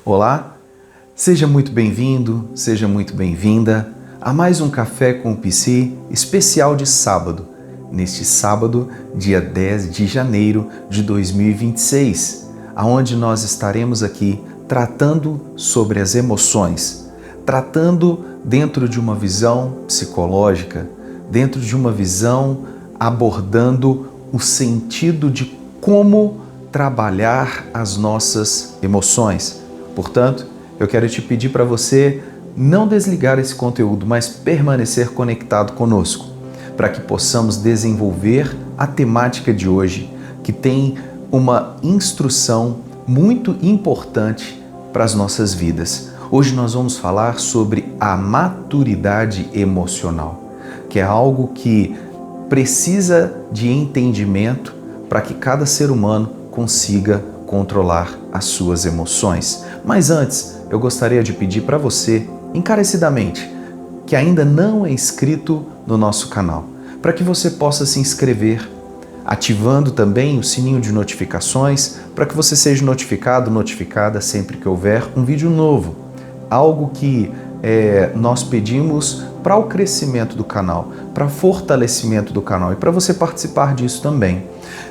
Olá, seja muito bem-vindo, seja muito bem-vinda a mais um Café com o Psi especial de sábado, neste sábado, dia 10 de janeiro de 2026, aonde nós estaremos aqui tratando sobre as emoções, tratando dentro de uma visão psicológica, dentro de uma visão abordando o sentido de como trabalhar as nossas emoções. Portanto, eu quero te pedir para você não desligar esse conteúdo, mas permanecer conectado conosco, para que possamos desenvolver a temática de hoje, que tem uma instrução muito importante para as nossas vidas. Hoje nós vamos falar sobre a maturidade emocional, que é algo que precisa de entendimento para que cada ser humano consiga controlar as suas emoções. Mas antes, eu gostaria de pedir para você, encarecidamente, que ainda não é inscrito no nosso canal, para que você possa se inscrever, ativando também o sininho de notificações, para que você seja notificada sempre que houver um vídeo novo. Algo que nós pedimos para o crescimento do canal, para o fortalecimento do canal e para você participar disso também.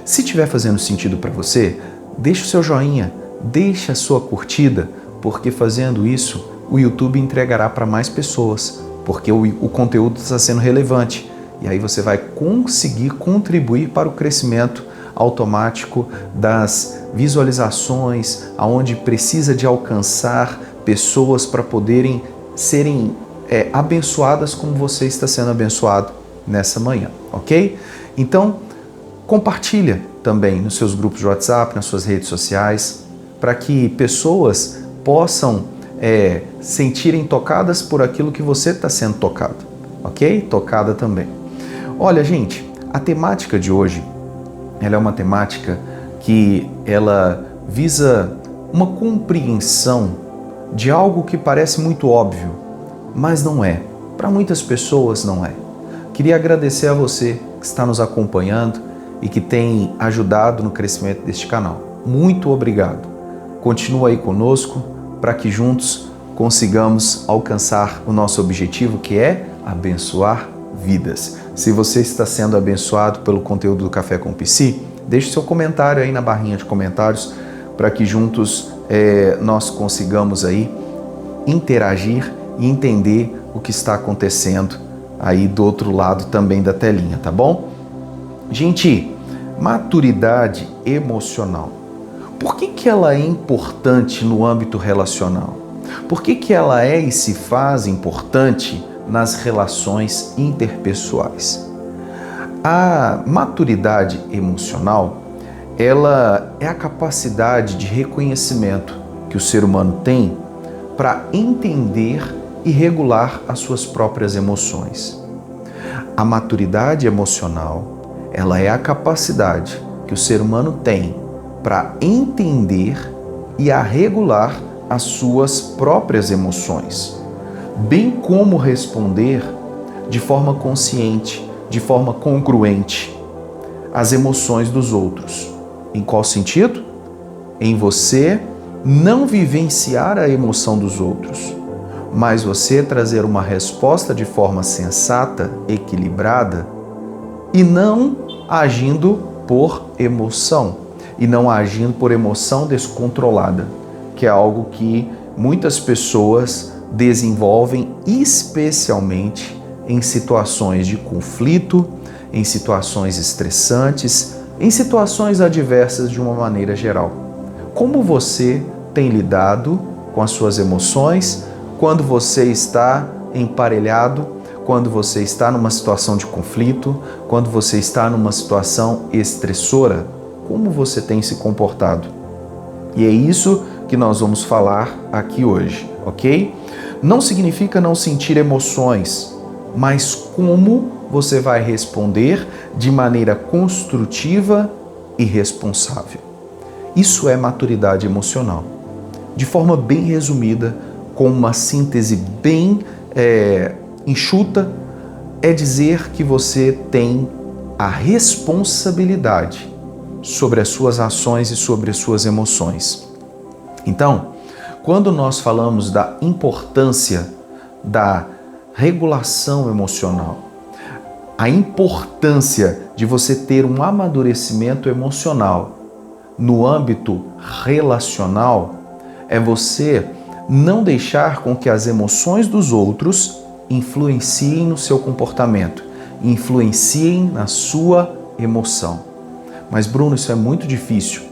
Se estiver fazendo sentido para você, deixe o seu joinha, deixe a sua curtida, porque fazendo isso, o YouTube entregará para mais pessoas, porque o conteúdo está sendo relevante. E aí você vai conseguir contribuir para o crescimento automático das visualizações, aonde precisa de alcançar pessoas para poderem serem abençoadas como você está sendo abençoado nessa manhã, ok? Então, compartilha também nos seus grupos de WhatsApp, nas suas redes sociais, para que pessoas possam sentirem tocadas por aquilo que você está sendo tocado, ok? Tocada também. Olha, gente, a temática de hoje, ela é uma temática que ela visa uma compreensão de algo que parece muito óbvio, mas não é. Para muitas pessoas não é. Queria agradecer a você que está nos acompanhando e que tem ajudado no crescimento deste canal. Muito obrigado. Continua aí conosco para que juntos consigamos alcançar o nosso objetivo, que é abençoar vidas. Se você está sendo abençoado pelo conteúdo do Café com Psi, deixe seu comentário aí na barrinha de comentários para que juntos nós consigamos aí interagir e entender o que está acontecendo aí do outro lado também da telinha, tá bom? Gente, maturidade emocional. Por que ela é importante no âmbito relacional? Por que ela é e se faz importante nas relações interpessoais? A maturidade emocional, ela é a capacidade de reconhecimento que o ser humano tem para entender e regular as suas próprias emoções. A maturidade emocional, ela é a capacidade que o ser humano tem para entender e a regular as suas próprias emoções, bem como responder de forma consciente, de forma congruente às emoções dos outros. Em qual sentido? Em você não vivenciar a emoção dos outros, mas você trazer uma resposta de forma sensata, equilibrada e não agindo por emoção, e não agindo por emoção descontrolada, que é algo que muitas pessoas desenvolvem, especialmente em situações de conflito, em situações estressantes, em situações adversas de uma maneira geral. Como você tem lidado com as suas emoções quando você está emparelhado, quando você está numa situação de conflito, quando você está numa situação estressora? Como você tem se comportado? E é isso que nós vamos falar aqui hoje, ok? Não significa não sentir emoções, mas como você vai responder de maneira construtiva e responsável. Isso é maturidade emocional. De forma bem resumida, com uma síntese bem enxuta, é dizer que você tem a responsabilidade sobre as suas ações e sobre as suas emoções. Então, Quando nós falamos da importância da regulação emocional, a importância de você ter um amadurecimento emocional no âmbito relacional, é você não deixar com que as emoções dos outros influenciem no seu comportamento, influenciem na sua emoção. Mas Bruno, isso é muito difícil.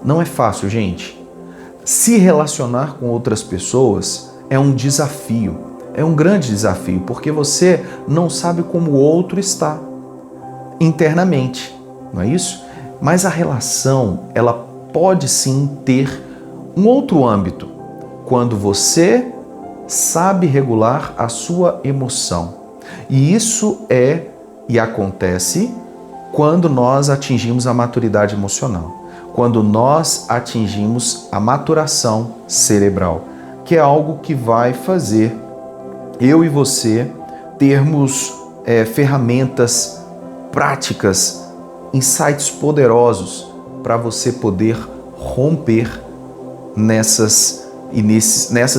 Não é fácil, gente. Se relacionar com outras pessoas é um desafio, é um grande desafio, porque você não sabe como o outro está internamente, não é isso? Mas a relação, ela pode sim ter um outro âmbito, quando você sabe regular a sua emoção. E isso acontece quando nós atingimos a maturidade emocional, quando nós atingimos a maturação cerebral, que é algo que vai fazer eu e você termos ferramentas práticas, insights poderosos para você poder romper nessas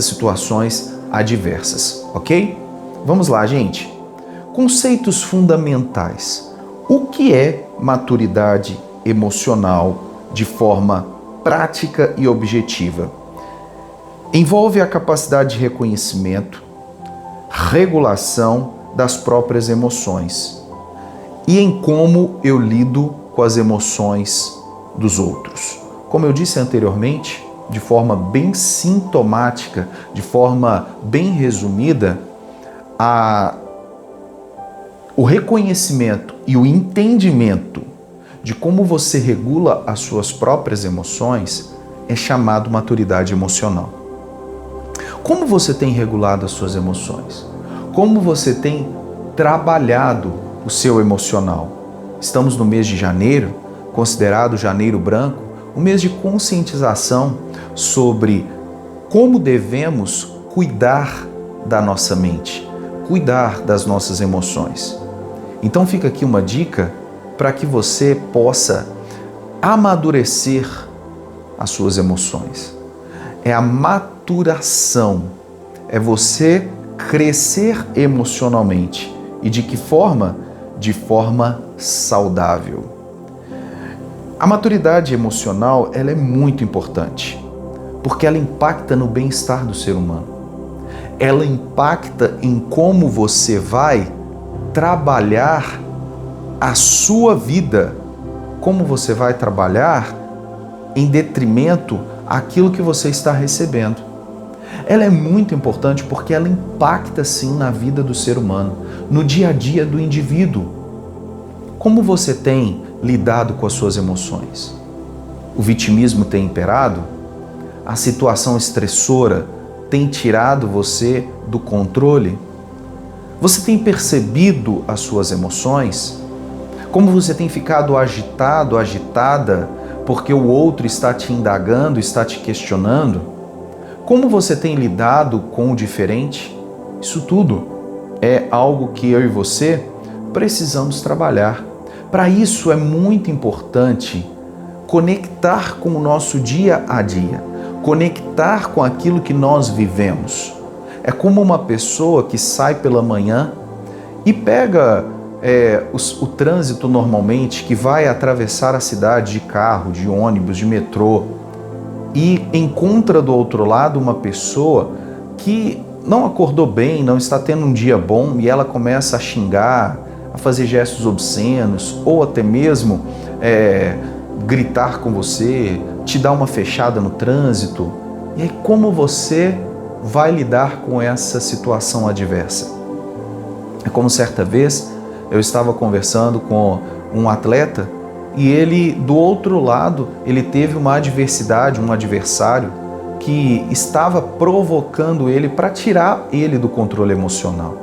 situações adversas, ok? Vamos lá, gente. Conceitos fundamentais. O que é maturidade emocional de forma prática e objetiva? Envolve a capacidade de reconhecimento, regulação das próprias emoções e em como eu lido com as emoções dos outros. Como eu disse anteriormente, de forma bem sintomática, de forma bem resumida, o reconhecimento e o entendimento de como você regula as suas próprias emoções é chamado maturidade emocional. Como você tem regulado as suas emoções? Como você tem trabalhado o seu emocional? Estamos no mês de janeiro, considerado janeiro branco, um mês de conscientização sobre como devemos cuidar da nossa mente, cuidar das nossas emoções. Então fica aqui uma dica para que você possa amadurecer as suas emoções. É a maturação, é você crescer emocionalmente. E de que forma? De forma saudável. A maturidade emocional, ela é muito importante, porque ela impacta no bem-estar do ser humano. Ela impacta em como você vai trabalhar a sua vida, como você vai trabalhar em detrimento àquilo que você está recebendo. Ela é muito importante porque ela impacta sim na vida do ser humano, no dia a dia do indivíduo. Como você tem lidado com as suas emoções? O vitimismo tem imperado? A situação estressora tem tirado você do controle? Você tem percebido as suas emoções? Como você tem ficado agitado, agitada, porque o outro está te indagando, está te questionando? Como você tem lidado com o diferente? Isso tudo é algo que eu e você precisamos trabalhar. Para isso é muito importante conectar com o nosso dia a dia, conectar com aquilo que nós vivemos. É como uma pessoa que sai pela manhã e pega o trânsito normalmente, que vai atravessar a cidade de carro, de ônibus, de metrô, e encontra do outro lado uma pessoa que não acordou bem, não está tendo um dia bom, e ela começa a xingar, a fazer gestos obscenos, ou até mesmo gritar com você, te dar uma fechada no trânsito. E aí, como você vai lidar com essa situação adversa? É como certa vez eu estava conversando com um atleta e ele, do outro lado, ele teve uma adversidade, um adversário que estava provocando ele para tirar ele do controle emocional.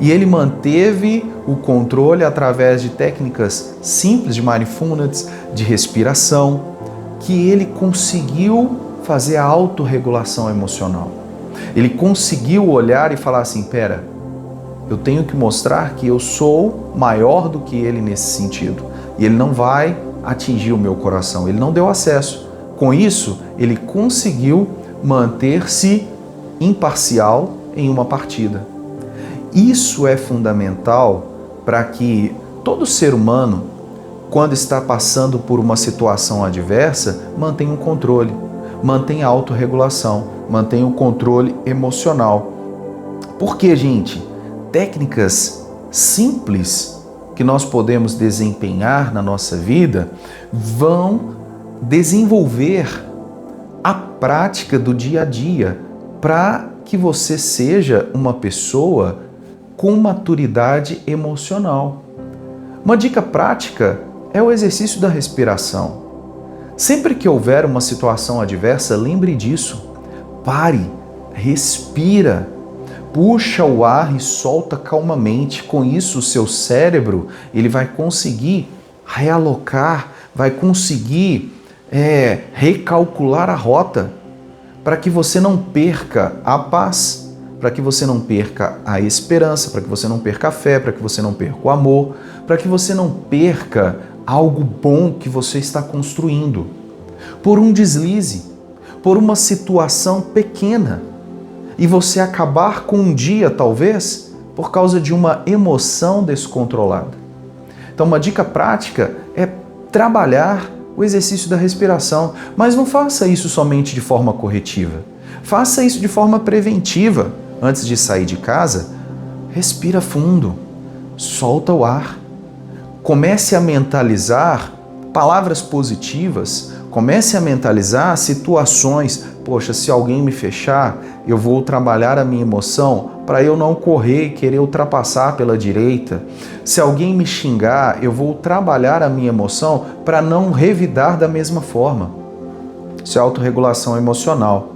E ele manteve o controle através de técnicas simples de mindfulness, de respiração, que ele conseguiu fazer a autorregulação emocional. Ele conseguiu olhar e falar assim, pera, eu tenho que mostrar que eu sou maior do que ele nesse sentido. E ele não vai atingir o meu coração, ele não deu acesso. Com isso, ele conseguiu manter-se imparcial em uma partida. Isso é fundamental para que todo ser humano, quando está passando por uma situação adversa, mantenha um controle, mantenha a autorregulação, mantenha o controle emocional. Porque, gente, técnicas simples que nós podemos desempenhar na nossa vida vão desenvolver a prática do dia a dia para que você seja uma pessoa com maturidade emocional. Uma dica prática é o exercício da respiração. Sempre que houver uma situação adversa, lembre disso. Pare, respira, puxa o ar e solta calmamente. Com isso, o seu cérebro ele vai conseguir realocar, vai conseguir recalcular a rota para que você não perca a paz, para que você não perca a esperança, para que você não perca a fé, para que você não perca o amor, para que você não perca algo bom que você está construindo. Por um deslize, por uma situação pequena, e você acabar com um dia, talvez, por causa de uma emoção descontrolada. Então, uma dica prática é trabalhar o exercício da respiração, mas não faça isso somente de forma corretiva. Faça isso de forma preventiva. Antes de sair de casa, respira fundo, solta o ar. Comece a mentalizar palavras positivas, comece a mentalizar situações. Poxa, se alguém me fechar, eu vou trabalhar a minha emoção para eu não correr e querer ultrapassar pela direita. Se alguém me xingar, eu vou trabalhar a minha emoção para não revidar da mesma forma. Isso é autorregulação emocional.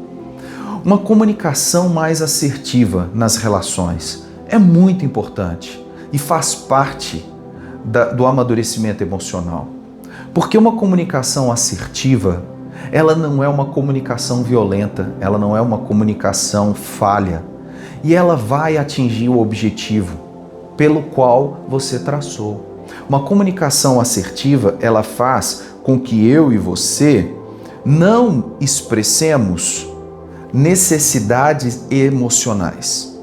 Uma comunicação mais assertiva nas relações é muito importante e faz parte do amadurecimento emocional. Porque uma comunicação assertiva, ela não é uma comunicação violenta, ela não é uma comunicação falha e ela vai atingir o objetivo pelo qual você traçou. Uma comunicação assertiva, ela faz com que eu e você não expressemos necessidades emocionais.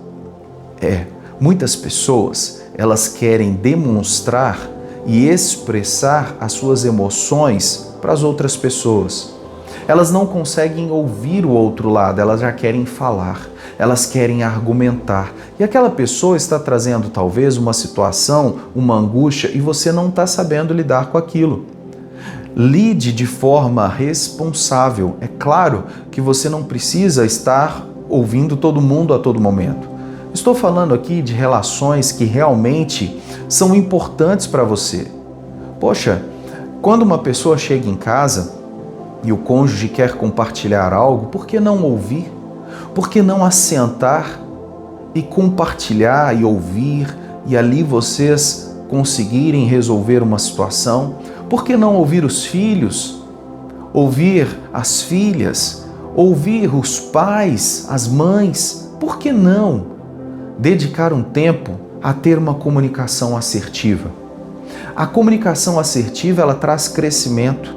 Muitas pessoas, elas querem demonstrar e expressar as suas emoções para as outras pessoas. Elas não conseguem ouvir o outro lado, elas já querem falar, elas querem argumentar. E aquela pessoa está trazendo talvez uma situação, uma angústia, e você não está sabendo lidar com aquilo. Lide de forma responsável. É claro que você não precisa estar ouvindo todo mundo a todo momento. Estou falando aqui de relações que realmente são importantes para você. Poxa, quando uma pessoa chega em casa e o cônjuge quer compartilhar algo, por que não ouvir? Por que não assentar e compartilhar e ouvir e ali vocês conseguirem resolver uma situação? Por que não ouvir os filhos, ouvir as filhas, ouvir os pais, as mães? Por que não dedicar um tempo a ter uma comunicação assertiva? A comunicação assertiva, ela traz crescimento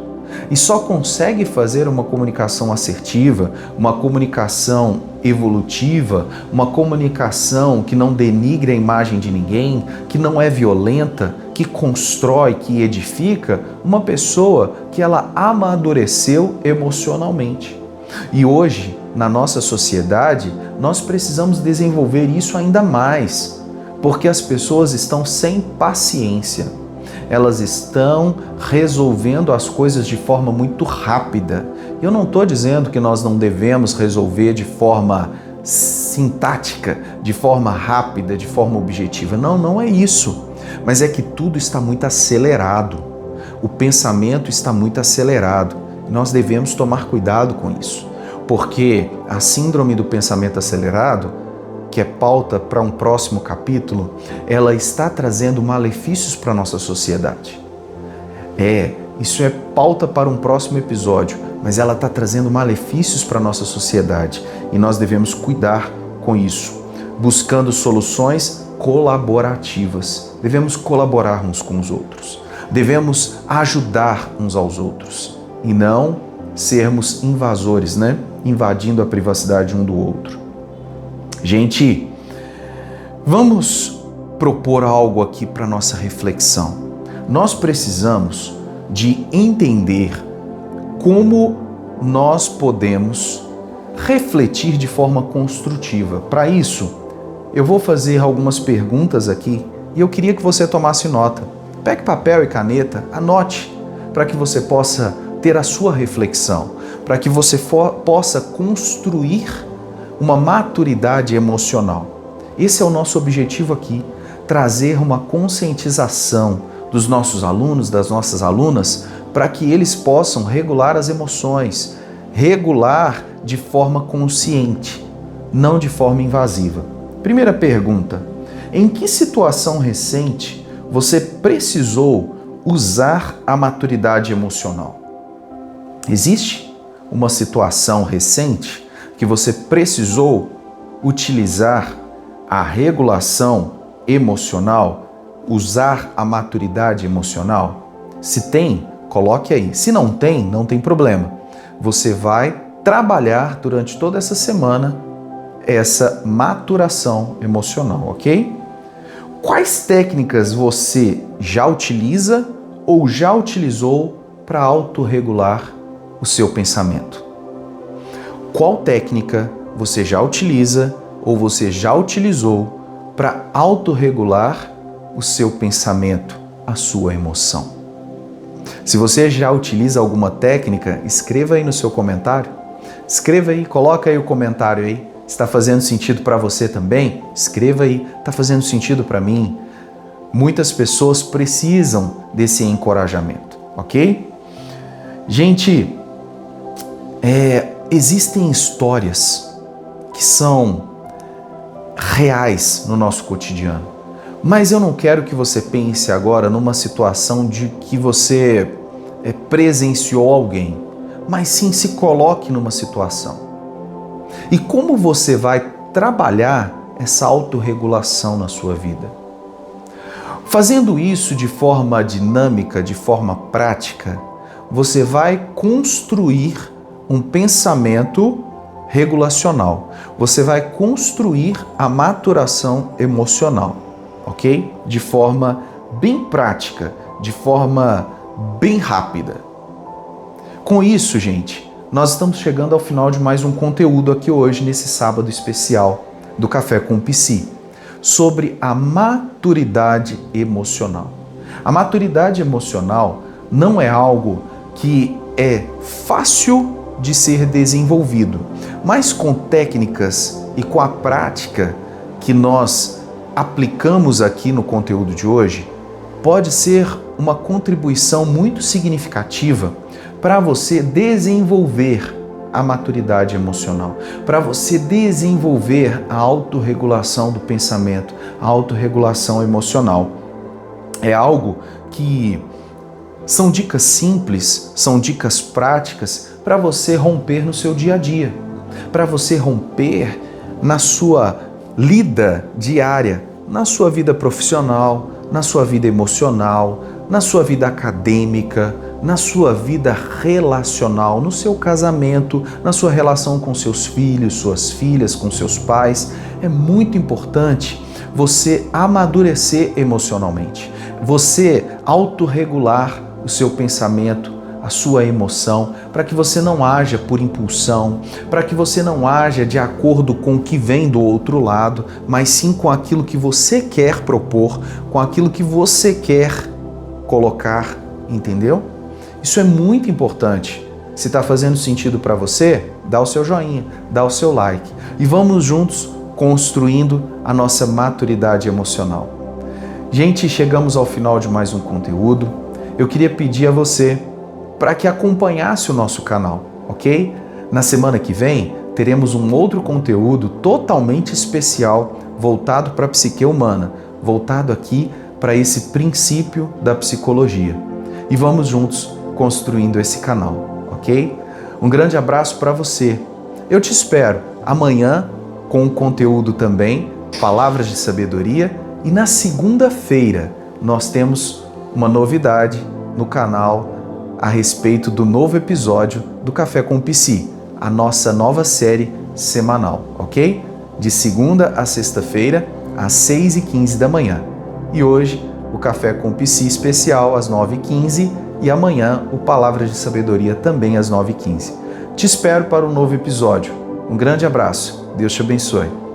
e só consegue fazer uma comunicação assertiva, uma comunicação evolutiva, uma comunicação que não denigre a imagem de ninguém, que não é violenta, que constrói, que edifica, uma pessoa que ela amadureceu emocionalmente. E hoje, na nossa sociedade, nós precisamos desenvolver isso ainda mais, porque as pessoas estão sem paciência. Elas estão resolvendo as coisas de forma muito rápida. Eu não estou dizendo que nós não devemos resolver de forma sintática, de forma rápida, de forma objetiva. Não, não é isso. Mas é que tudo está muito acelerado. O pensamento está muito acelerado. E nós devemos tomar cuidado com isso. Porque a síndrome do pensamento acelerado, que é pauta para um próximo capítulo, ela está trazendo malefícios para a nossa sociedade. Isso é pauta para um próximo episódio, mas ela está trazendo malefícios para a nossa sociedade e nós devemos cuidar com isso, buscando soluções colaborativas. Devemos colaborar uns com os outros, devemos ajudar uns aos outros e não sermos invasores, né? Invadindo a privacidade um do outro. Gente, vamos propor algo aqui para nossa reflexão. Nós precisamos de entender como nós podemos refletir de forma construtiva. Para isso, eu vou fazer algumas perguntas aqui e eu queria que você tomasse nota. Pegue papel e caneta, anote, para que você possa ter a sua reflexão, para que você possa construir uma maturidade emocional. Esse é o nosso objetivo aqui, trazer uma conscientização dos nossos alunos, das nossas alunas, para que eles possam regular as emoções, regular de forma consciente, não de forma invasiva. Primeira pergunta: em que situação recente você precisou usar a maturidade emocional? Existe uma situação recente que você precisou utilizar a regulação emocional, usar a maturidade emocional? Se tem, coloque aí. Se não tem, não tem problema. Você vai trabalhar durante toda essa semana essa maturação emocional, ok? Quais técnicas você já utiliza ou já utilizou para autorregular o seu pensamento? Qual técnica você já utiliza ou você já utilizou para autorregular o seu pensamento, a sua emoção? Se você já utiliza alguma técnica, escreva aí no seu comentário. Escreva aí, coloca aí o comentário aí. Está fazendo sentido para você também? Escreva aí, está fazendo sentido para mim? Muitas pessoas precisam desse encorajamento, ok? Gente, existem histórias que são reais no nosso cotidiano, mas eu não quero que você pense agora numa situação de que você presenciou alguém, mas sim se coloque numa situação. E como você vai trabalhar essa autorregulação na sua vida? Fazendo isso de forma dinâmica, de forma prática, você vai construir um pensamento regulacional. Você vai construir a maturação emocional, ok? De forma bem prática, de forma bem rápida. Com isso, gente, nós estamos chegando ao final de mais um conteúdo aqui hoje, nesse sábado especial do Café com o Psi, sobre a maturidade emocional. A maturidade emocional não é algo que é fácil de ser desenvolvido, mas com técnicas e com a prática que nós aplicamos aqui no conteúdo de hoje, pode ser uma contribuição muito significativa para você desenvolver a maturidade emocional, para você desenvolver a autorregulação do pensamento, a autorregulação emocional. É algo que são dicas simples, são dicas práticas para você romper no seu dia a dia, para você romper na sua lida diária, na sua vida profissional, na sua vida emocional, na sua vida acadêmica, na sua vida relacional, no seu casamento, na sua relação com seus filhos, suas filhas, com seus pais. É muito importante você amadurecer emocionalmente, você autorregular o seu pensamento, a sua emoção, para que você não haja por impulsão, para que você não haja de acordo com o que vem do outro lado, mas sim com aquilo que você quer propor, com aquilo que você quer colocar, entendeu? Isso é muito importante. Se está fazendo sentido para você, dá o seu joinha, dá o seu like e vamos juntos construindo a nossa maturidade emocional. Gente, chegamos ao final de mais um conteúdo. Eu queria pedir a você para que acompanhasse o nosso canal, ok? Na semana que vem, teremos um outro conteúdo totalmente especial voltado para a psique humana, voltado aqui para esse princípio da psicologia. E vamos juntos construindo esse canal, ok? Um grande abraço para você. Eu te espero amanhã com um conteúdo também, palavras de sabedoria, e na segunda-feira nós temos uma novidade no canal a respeito do novo episódio do Café com o Psi, a nossa nova série semanal, ok? De segunda a sexta-feira, às 6h15 da manhã. E hoje, o Café com o Psi especial às 9h15 e amanhã o Palavras de Sabedoria também às 9h15. Te espero para um novo episódio. Um grande abraço. Deus te abençoe.